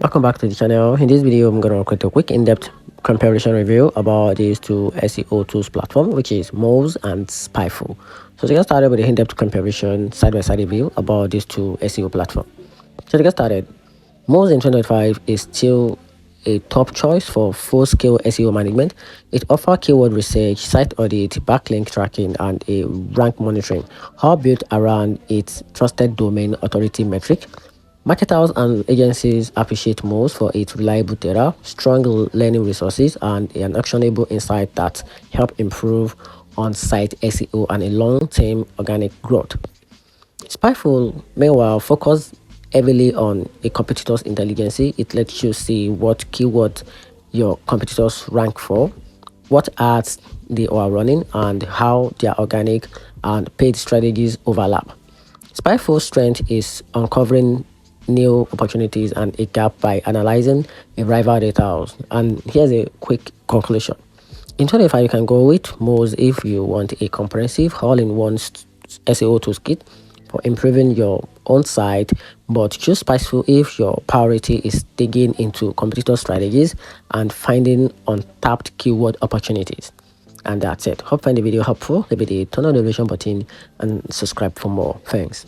Welcome back to the channel. In this video, I'm going to create a quick in-depth comparison review about these two SEO tools platform, which is Moz and SpyFu. So to get started with the in-depth comparison side-by-side review about these two SEO platform. So to get started, Moz in 2025 is still a top choice for full-scale SEO management. It offers keyword research, site audit, backlink tracking, and a rank monitoring, all built around its trusted domain authority metric. Marketers and agencies appreciate Moz for its reliable data, strong learning resources, and an actionable insight that help improve on-site SEO and a long-term organic growth. SpyFu, meanwhile, focus heavily on a competitor's intelligence. It lets you see what keywords your competitors rank for, what ads they are running, and how their organic and paid strategies overlap. SpyFu's strength is uncovering new opportunities and a gap by analyzing a rival data. And here's a quick conclusion. In 25, you can go with Moz if you want a comprehensive all-in-one SEO toolkit for improving your own site, but choose SpyFu if your priority is digging into competitor strategies and finding untapped keyword opportunities. And that's it. Hope you find the video helpful. Leave a thumbs up, notification button, and subscribe for more. Thanks.